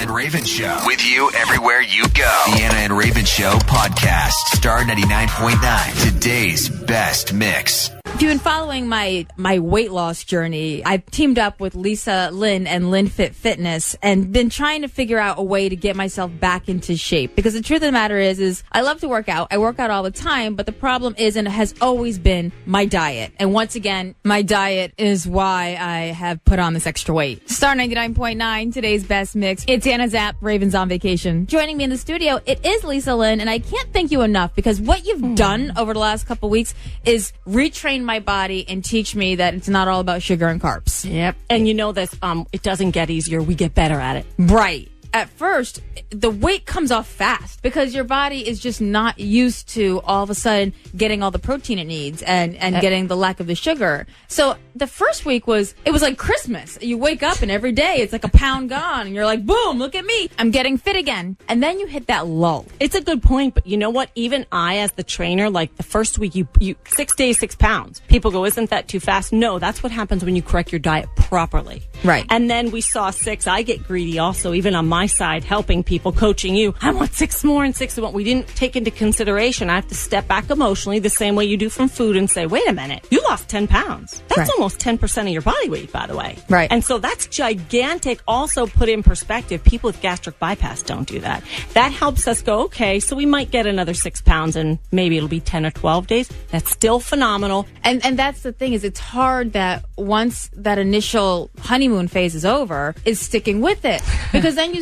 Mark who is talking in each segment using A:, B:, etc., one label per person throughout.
A: and Raven Show. With you everywhere you go. The Anna and Raven Show podcast. Star 99.9. Today's best mix.
B: If you've been following my weight loss journey, I've teamed up with Lisa Lynn and LynnFit Fitness and been trying to figure out a way to get myself back into shape. Because the truth of the matter is I love to work out. I work out all the time, but the problem is, and it has always been, my diet. And once again, my diet is why I have put on this extra weight. Star 99.9, today's best mix. It's Anna Zapp, Raven's on vacation. Joining me in the studio, it is Lisa Lynn, and I can't thank you enough because what you've done over the last couple weeks is retrain my body and teach me that it's not all about sugar and carbs.
C: Yep. And you know this, it doesn't get easier. We get better at it.
B: Right. At first, the weight comes off fast because your body is just not used to all of a sudden getting all the protein it needs and getting the lack of the sugar. So the first week it was like Christmas. You wake up and every day it's like a pound gone and you're like, boom, look at me. I'm getting fit again. And then you hit that lull.
C: It's a good point, but you know what? Even I, as the trainer, like the first week, you 6 days, 6 pounds. People go, isn't that too fast? No, that's what happens when you correct your diet properly.
B: Right.
C: And then we saw 6. I get greedy also, even on my side, helping people, coaching you. I want 6 more and 6 more. We didn't take into consideration. I have to step back emotionally the same way you do from food and say, wait a minute, you lost 10 pounds. That's
B: right.
C: Almost 10% of your body weight, by the way.
B: Right.
C: And so that's gigantic. Also put in perspective, people with gastric bypass don't do that. That helps us go, okay, so we might get another 6 pounds and maybe it'll be 10 or 12 days. That's still phenomenal.
B: And that's the thing is it's hard that once that initial honeymoon phase is over, is sticking with it. Because then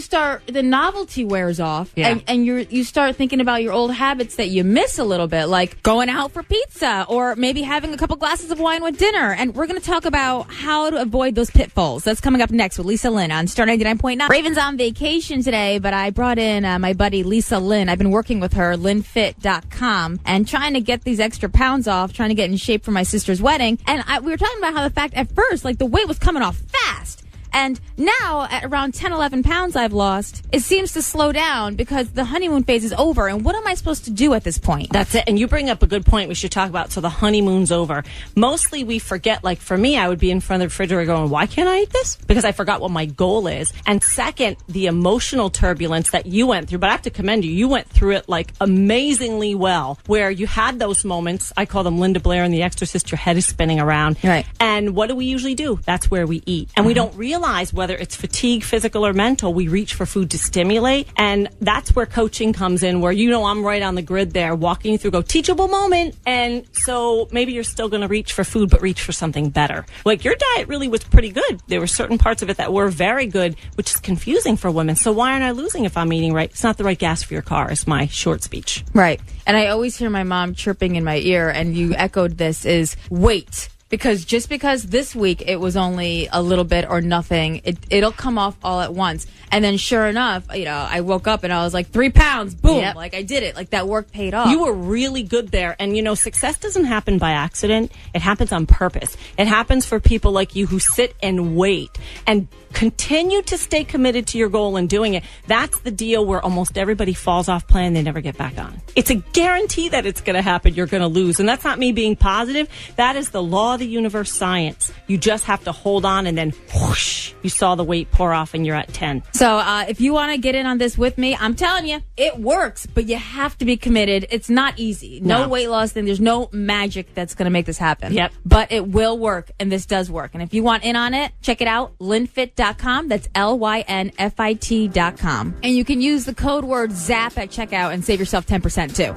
B: the novelty wears off and you start thinking about your old habits that you miss a little bit, like going out for pizza or maybe having a couple glasses of wine with dinner. And we're going to talk about how to avoid those pitfalls. That's coming up next with Lisa Lynn on Star 99.9. Raven's on vacation today, but I brought in my buddy Lisa Lynn. I've been working with her, lynnfit.com, and trying to get these extra pounds off, trying to get in shape for my sister's wedding. And we were talking about how the fact at first, like the weight was coming off fast. And now, at around 10, 11 pounds I've lost, it seems to slow down because the honeymoon phase is over. And what am I supposed to do at this point?
C: That's it. And you bring up a good point we should talk about. So the honeymoon's over. Mostly we forget, like for me, I would be in front of the refrigerator going, why can't I eat this? Because I forgot what my goal is. And second, the emotional turbulence that you went through. But I have to commend you. You went through it like amazingly well, where you had those moments. I call them Linda Blair and The Exorcist. Your head is spinning around.
B: Right.
C: And what do we usually do? That's where we eat. And we don't realize whether it's fatigue, physical or mental, we reach for food to stimulate. And that's where coaching comes in, where, I'm right on the grid there, walking you through, go teachable moment. And so maybe you're still going to reach for food, but reach for something better. Like your diet really was pretty good. There were certain parts of it that were very good, which is confusing for women. So why aren't I losing if I'm eating right? It's not the right gas for your car, is my short speech.
B: Right. And I always hear my mom chirping in my ear, and you echoed this, is wait. Because just because this week it was only a little bit or nothing, it'll come off all at once. And then sure enough, I woke up and I was like 3 pounds, boom, like I did it. Like that work paid off.
C: You were really good there. And success doesn't happen by accident. It happens on purpose. It happens for people like you who sit and wait and continue to stay committed to your goal and doing it. That's the deal where almost everybody falls off plan. They never get back on. It's a guarantee that it's going to happen. You're going to lose. And that's not me being positive. That is the law of the universe, science. You just have to hold on and then whoosh, you saw the weight pour off and you're at 10.
B: So if you want to get in on this with me, I'm telling you, it works, but you have to be committed. It's not easy. No weight loss thing. There's no magic that's going to make this happen.
C: Yep.
B: But it will work, and this does work. And if you want in on it, check it out, lynnfit.com. That's LYNFIT.com. And you can use the code word ZAP at checkout and save yourself 10% too.